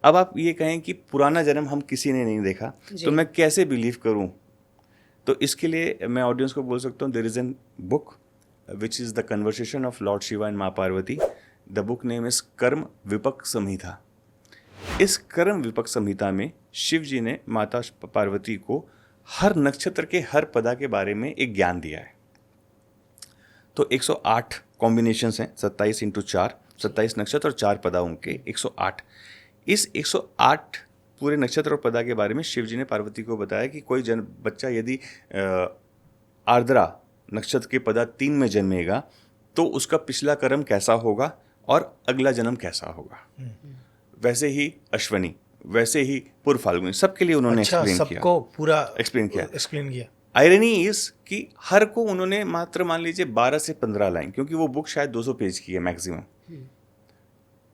अब आप ये कहें कि पुराना जन्म हम किसी ने नहीं देखा, तो मैं कैसे बिलीव करूं? तो इसके लिए मैं ऑडियंस को बोल सकता हूँ, there is an book which is the conversation of lord Shiva and माँ Parvati. The book name is Karma Vipak संहिता. इस कर्म विपक संहिता में शिव जी ने माता पार्वती को हर नक्षत्र के हर पदा के बारे में एक ज्ञान दिया है. तो 108 कॉम्बिनेशंस हैं, 27 × 4, 27 नक्षत्र और 4 पदाओं के 108. इस 108 पूरे नक्षत्र और पदा के बारे में शिव जी ने पार्वती को बताया कि कोई बच्चा यदि आर्द्रा नक्षत्र के पदा 3 में जन्मेगा तो उसका पिछला कर्म कैसा होगा और अगला जन्म कैसा होगा. वैसे ही अश्वनी, वैसे ही पूर्व फाल्गुनी, सबके लिए उन्होंने एक्सप्लेन किया, सबको पूरा एक्सप्लेन किया. आयरनी इज कि हर को उन्होंने मात्र मान लीजिए 12 से 15 लाइन, क्योंकि वो बुक शायद 200 पेज की है मैक्सिमम,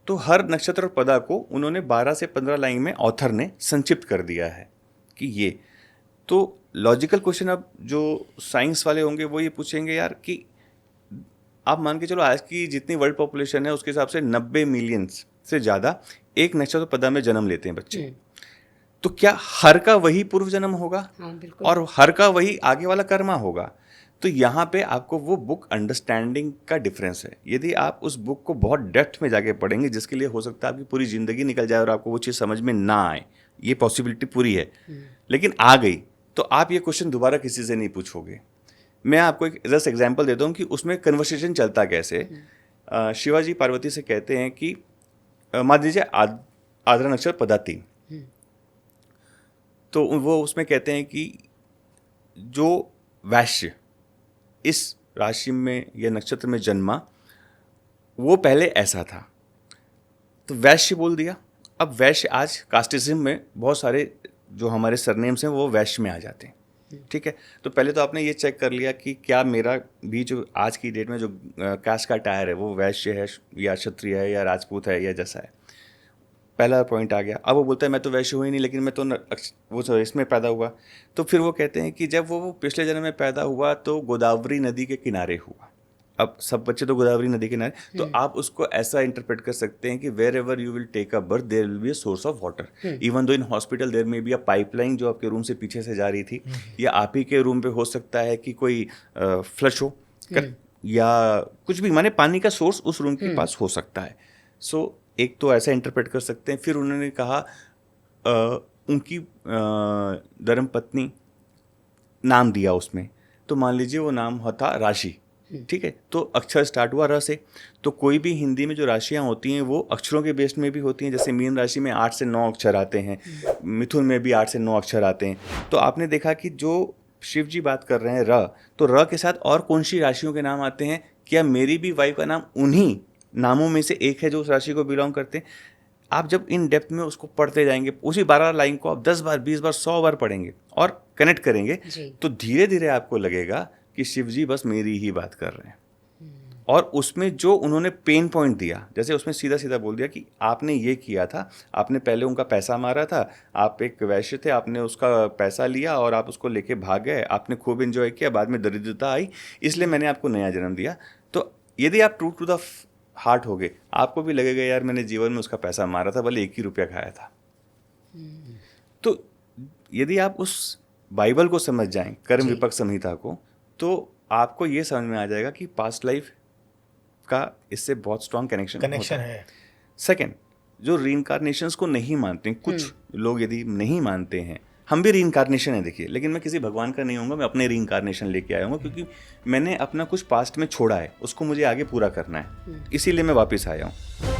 तो हर नक्षत्र और पदा को उन्होंने 12 से 15 लाइन में ऑथर ने संक्षिप्त कर दिया है कि ये. तो लॉजिकल क्वेश्चन अब जो साइंस वाले होंगे वो ये पूछेंगे यार कि आप मान के चलो आज की जितनी वर्ल्ड पॉपुलेशन है उसके हिसाब से 90 मिलियन से ज़्यादा एक नक्षत्र पदा में जन्म लेते हैं बच्चे. तो क्या हर का वही पूर्व जन्म होगा? और हर का वही आगे वाला कर्मा होगा? तो यहाँ पे आपको वो बुक अंडरस्टैंडिंग का डिफरेंस है. यदि आप उस बुक को बहुत डेप्थ में जाके पढ़ेंगे, जिसके लिए हो सकता है आपकी पूरी ज़िंदगी निकल जाए और आपको वो चीज़ समझ में ना आए, ये पॉसिबिलिटी पूरी है, लेकिन आ गई तो आप ये क्वेश्चन दोबारा किसी से नहीं पूछोगे. मैं आपको एक जस्ट एग्जांपल देता हूँ कि उसमें कन्वर्सेशन चलता कैसे. शिवाजी पार्वती से कहते हैं कि मान लीजिए आद्रा नक्षत्र पदा 3, तो वो उसमें कहते हैं कि जो वैश्य इस राशि में या नक्षत्र में जन्मा वो पहले ऐसा था, तो वैश्य बोल दिया. अब वैश्य आज कास्टिज्म में बहुत सारे जो हमारे सरनेम्स हैं वो वैश्य में आ जाते हैं, ठीक है. तो पहले तो आपने ये चेक कर लिया कि क्या मेरा भी जो आज की डेट में जो कास्ट का टायर है वो वैश्य है या क्षत्रिय है या राजपूत है या जैसा है. पहला पॉइंट आ गया. अब वो बोलता है मैं तो वैश्य हुई नहीं, लेकिन मैं तो वो इसमें पैदा हुआ. तो फिर वो कहते हैं कि जब वो पिछले जन्म में पैदा हुआ तो गोदावरी नदी के किनारे हुआ. अब सब बच्चे तो गोदावरी नदी के किनारे, तो आप उसको ऐसा इंटरप्रेट कर सकते हैं कि wherever you will take a birth there will be a source of water. Even though in hospital there may be a pipeline जो आपके रूम से पीछे से जा रही थी, या आप ही के रूम पे हो सकता है कि कोई फ्लश हो या कुछ भी, माने पानी का सोर्स उस रूम के पास हो सकता है. सो एक तो ऐसा इंटरप्रेट कर सकते हैं. फिर उन्होंने कहा उनकी धर्मपत्नी नाम दिया उसमें, तो मान लीजिए वो नाम होता राशि, ठीक है. तो अक्षर स्टार्ट हुआ र से. तो कोई भी हिंदी में जो राशियां होती हैं वो अक्षरों के बेस में भी होती हैं. जैसे मीन राशि में 8 से 9 अक्षर आते हैं, मिथुन में भी 8 से 9 अक्षर आते हैं. तो आपने देखा कि जो शिव जी बात कर रहे हैं र, तो र के साथ और कौन सी राशियों के नाम आते हैं? क्या मेरी भी वाइफ का नाम उन्हीं नामों में से एक है जो उस राशि को बिलोंग करते हैं? आप जब इन डेप्थ में उसको पढ़ते जाएंगे, उसी 12 लाइन को आप 10 बार 20 बार 100 बार पढ़ेंगे और कनेक्ट करेंगे, तो धीरे धीरे आपको लगेगा कि शिव जी बस मेरी ही बात कर रहे हैं. और उसमें जो उन्होंने पेन पॉइंट दिया, जैसे उसमें सीधा सीधा बोल दिया कि आपने ये किया था, आपने पहले उनका पैसा मारा था, आप एक वैश्य थे, आपने उसका पैसा लिया और आप उसको लेके भाग गए, आपने खूब एंजॉय किया, बाद में दरिद्रता आई, इसलिए मैंने आपको नया जन्म दिया. तो यदि आप ट्रू टू द हार्ट हो गए, आपको भी लगेगा यार मैंने जीवन में उसका पैसा मारा था, भले 1 ही रुपया खाया था. तो यदि आप उस बाइबल को समझ जाएं, कर्म विपक संहिता को, तो आपको ये समझ में आ जाएगा कि पास्ट लाइफ का इससे बहुत स्ट्रॉन्ग कनेक्शन है. सेकंड, जो रीइंकार्नेशंस को नहीं मानते हैं, कुछ लोग यदि नहीं मानते हैं, हम भी रीइंकार्नेशन है देखिए, लेकिन मैं किसी भगवान का नहीं होऊंगा, मैं अपने रीइंकार्नेशन लेके आया हूँ, क्योंकि मैंने अपना कुछ पास्ट में छोड़ा है, उसको मुझे आगे पूरा करना है, इसीलिए मैं वापस आया हूँ.